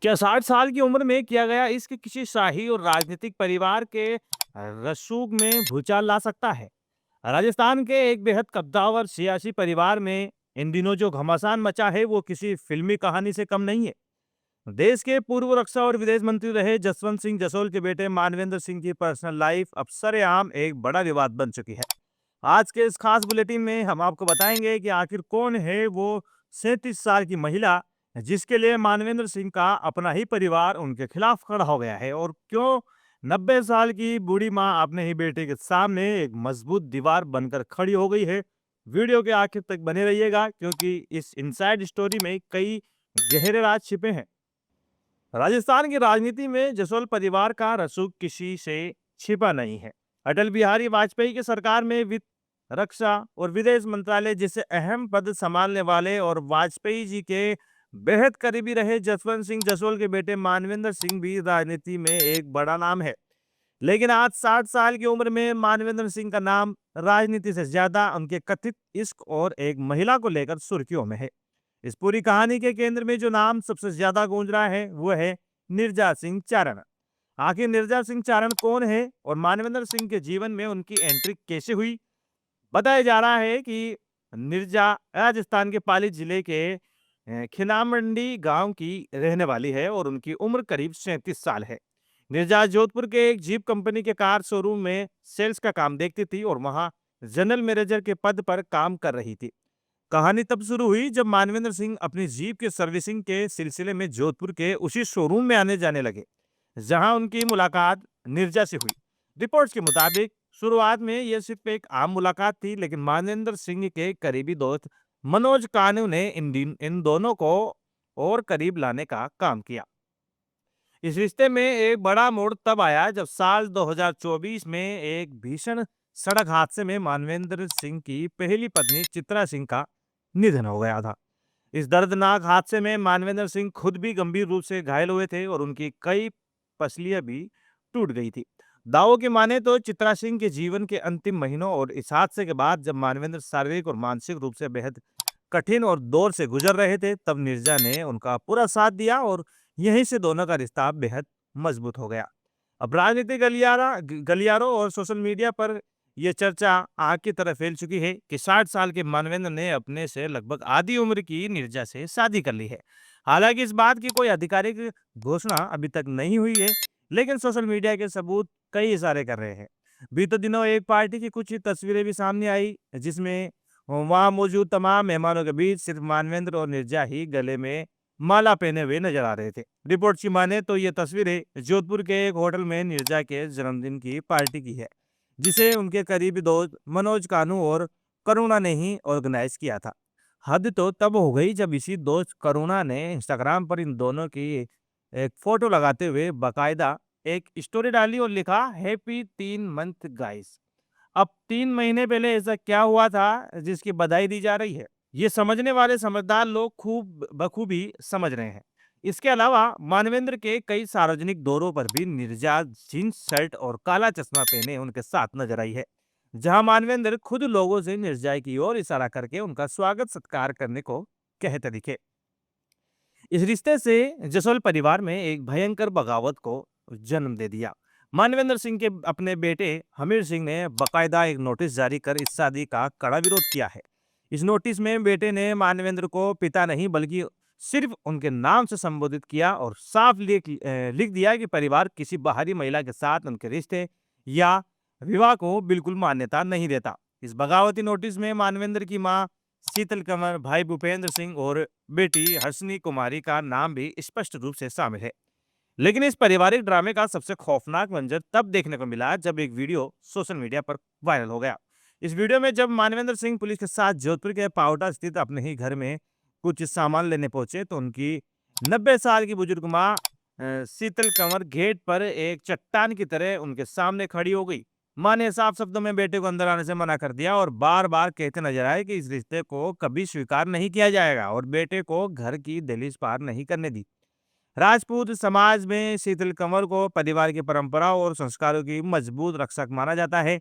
क्या 60 साल की उम्र में किया गया इश्क किसी शाही और राजनीतिक परिवार के रसूख में भूचाल ला सकता है? राजस्थान के एक बेहद कद्दावर सियासी परिवार में इन दिनों जो घमासान मचा है वो किसी फिल्मी कहानी से कम नहीं है। देश के पूर्व रक्षा और विदेश मंत्री रहे जसवंत सिंह जसोल के बेटे मानवेंद्र सिंह की पर्सनल लाइफ अब सरेआम एक बड़ा विवाद बन चुकी है। आज के इस खास बुलेटिन में हम आपको बताएंगे कि आखिर कौन है वो 37 साल की महिला जिसके लिए मानवेंद्र सिंह का अपना ही परिवार उनके खिलाफ खड़ा हो गया है, और क्यों 90 साल की बूढ़ी मां अपने ही बेटे के सामने एक मजबूत दीवार बनकर खड़ी हो गई है। वीडियो के आखिर तक बने रहिएगा क्योंकि इस इनसाइड स्टोरी में कई गहरे राज छिपे हैं। राजस्थान की राजनीति में जसोल परिवार का रसूख किसी से छिपा नहीं है। अटल बिहारी वाजपेयी की सरकार में वित्त, रक्षा और विदेश मंत्रालय जैसे अहम पद संभालने वाले और वाजपेयी जी के बेहद करीबी रहे जसवंत सिंह जसोल के बेटे मानवेंद्र सिंह भी राजनीति में एक बड़ा नाम है। लेकिन आज 60 साल की उम्र में मानवेंद्र सिंह का नाम राजनीति से ज्यादा उनके कथित इश्क और एक महिला को लेकर सुर्खियों में है। इस पूरी कहानी के केंद्र में जो नाम सबसे ज्यादा गूंज रहा है वो है निर्जा सिंह चारण। आखिर निर्जा सिंह चारण कौन है और मानवेंद्र सिंह के जीवन में उनकी एंट्री कैसे हुई? बताया जा रहा है कि निर्जा राजस्थान के पाली जिले के खिनामंडी गांव की रहने वाली है और उनकी उम्र करीब 37 साल है। निर्जा जोधपुर के एक जीप कंपनी के कार शोरूम में सेल्स का काम देखती थी और वहां जनरल मैनेजर के पद पर काम कर रही थी। कहानी तब शुरू हुई जब मानवेंद्र सिंह अपनी जीप के सर्विसिंग के सिलसिले में जोधपुर के उसी शोरूम में आने जाने लगे जहां उनकी मुलाकात निर्जा से हुई। रिपोर्ट्स के मुताबिक शुरुआत में यह सिर्फ एक आम मुलाकात थी, लेकिन मानवेंद्र सिंह के करीबी दोस्त मनोज कानू ने इन दोनों को और करीब लाने का काम किया। इस रिश्ते में एक बड़ा मोड़ तब आया जब साल 2024 में एक भीषण सड़क हादसे में मानवेंद्र सिंह की पहली पत्नी चित्रा सिंह का निधन हो गया था। इस दर्दनाक हादसे में मानवेंद्र सिंह खुद भी गंभीर रूप से घायल हुए थे और उनकी कई पसलियां भी टूट गई थी। दावों की माने तो चित्रा सिंह के जीवन के अंतिम महीनों और इस हादसे के बाद जब मानवेंद्र शारीरिक और मानसिक रूप से बेहद कठिन और दौर से गुजर रहे थे, तब निर्जा ने उनका पूरा साथ दिया और यहीं से दोनों का रिश्ता बेहद मजबूत हो गया। अब राजनीतिक गलियारों और सोशल मीडिया पर यह चर्चा आग की तरह फैल चुकी है कि 60 साल के मानवेंद्र ने अपने से लगभग आधी उम्र की निर्जा से शादी कर ली है। हालांकि इस बात की कोई आधिकारिक घोषणा अभी तक नहीं हुई है, लेकिन सोशल मीडिया के सबूत कई इशारे कर रहे हैं। बीते दिनों एक पार्टी की कुछ तस्वीरें भी सामने आई जिसमें वहां मौजूद तमाम मेहमानों के बीच सिर्फ मानवेंद्र और निर्जा ही गले में माला पहने हुए नजर आ रहे थे। रिपोर्ट की माने तो ये तस्वीरें जोधपुर के एक होटल में निर्जा के जन्मदिन की पार्टी की है, जिसे उनके करीबी दोस्त मनोज कानू और करुणा ने ही ऑर्गेनाइज किया था। हद तो तब हो गई जब इसी दोस्त करुणा ने इंस्टाग्राम पर इन दोनों की एक फोटो लगाते हुए बाकायदा एक स्टोरी डाली और लिखा, हैप्पी 3 मंथ गाइस। अब 3 महीने पहले ऐसा क्या हुआ था जिसकी बधाई दी जा रही है? ये समझने वाले समझदार लोग खूब बखूबी समझ रहे हैं। इसके अलावा मानवेंद्र के कई सार्वजनिक दौरों पर भी निर्जा जींस शर्ट और काला चश्मा पहने उनके साथ नजर आई है, जहां मानवेंद्र खुद लोगों से निर्जा की ओर इशारा करके उनका स्वागत सत्कार करने को कहते दिखे। इस रिश्ते से जसोल परिवार में एक भयंकर बगावत को जन्म दे दिया। मानवेंद्र सिंह के अपने बेटे हमीर सिंह ने बकायदा एक नोटिस जारी कर इस शादी का कड़ा विरोध किया है। इस नोटिस में बेटे ने मानवेंद्र को पिता नहीं बल्कि सिर्फ उनके नाम से संबोधित किया और साफ लिख दिया कि परिवार किसी बाहरी महिला के साथ उनके रिश्ते या विवाह को बिल्कुल मान्यता नहीं देता। इस बगावती नोटिस में मानवेंद्र की मां शीतल कंवर, भाई भूपेंद्र सिंह और बेटी हर्षनी कुमारी का नाम भी स्पष्ट रूप से शामिल है। लेकिन इस पारिवारिक ड्रामे का सबसे खौफनाक मंजर तब देखने को मिला जब एक वीडियो सोशल मीडिया पर वायरल हो गया। इस वीडियो में जब मानवेंद्र सिंह पुलिस के साथ जोधपुर के पावटा स्थित अपने ही घर में कुछ सामान लेने पहुंचे तो उनकी 90 साल की बुजुर्ग माँ शीतल कंवर गेट पर एक चट्टान की तरह उनके सामने खड़ी हो गई। माँ ने साफ शब्दों में बेटे को अंदर आने से मना कर दिया और बार बार कहते नजर आए कि इस रिश्ते को कभी स्वीकार नहीं किया जाएगा और बेटे को घर की दहलीज पार नहीं करने दी। राजपूत समाज में शीतल कंवर को परिवार की परंपराओं और संस्कारों की मजबूत रक्षक माना जाता है,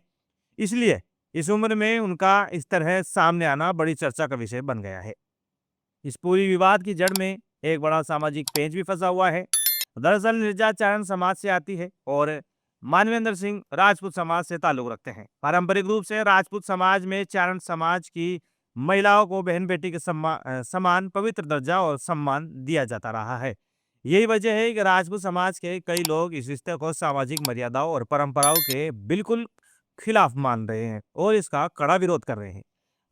इसलिए इस उम्र में उनका इस तरह सामने आना बड़ी चर्चा का विषय बन गया है। इस पूरी विवाद की जड़ में एक बड़ा सामाजिक पेंच भी फंसा हुआ है। दरअसल निर्जा चारण समाज से आती है और मानवेंद्र सिंह राजपूत समाज से ताल्लुक रखते हैं। पारंपरिक रूप से राजपूत समाज में चारण समाज की महिलाओं को बहन बेटी के समान पवित्र दर्जा और सम्मान दिया जाता रहा है। यही वजह है कि राजपूत समाज के कई लोग इस रिश्ते को सामाजिक मर्यादाओं और परंपराओं के बिल्कुल खिलाफ मान रहे हैं और इसका कड़ा विरोध कर रहे हैं।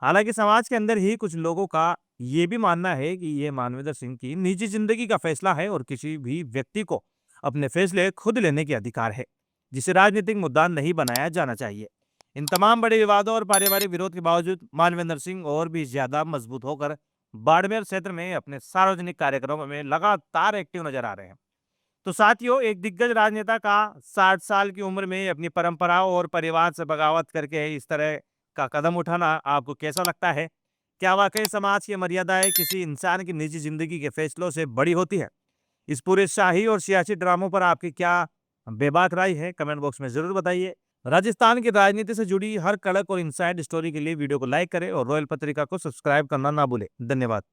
हालांकि समाज के अंदर ही कुछ लोगों का ये भी मानना है कि ये मानवेंद्र सिंह की निजी जिंदगी का फैसला है और किसी भी व्यक्ति को अपने फैसले खुद लेने के अधिकार है, जिसे राजनीतिक मुद्दा नहीं बनाया जाना चाहिए। इन तमाम बड़े विवादों और पारिवारिक विरोध के बावजूद मानवेंद्र सिंह और भी ज्यादा मजबूत होकर बाड़मेर क्षेत्र में अपने सार्वजनिक कार्यक्रमों में लगातार एक्टिव नजर आ रहे हैं। तो साथियों, एक दिग्गज राजनेता का 60 साल की उम्र में अपनी परंपराओं और परिवार से बगावत करके इस तरह का कदम उठाना आपको कैसा लगता है? क्या वाकई समाज की मर्यादाएं किसी इंसान की निजी जिंदगी के फैसलों से बड़ी होती है? इस पूरे शाही और सियासी ड्रामों पर आपकी क्या बेबाक राय है? कमेंट बॉक्स में जरूर बताइए। राजस्थान की राजनीति से जुड़ी हर कड़क और इनसाइड स्टोरी के लिए वीडियो को लाइक करें और रॉयल पत्रिका को सब्सक्राइब करना ना भूलें। धन्यवाद।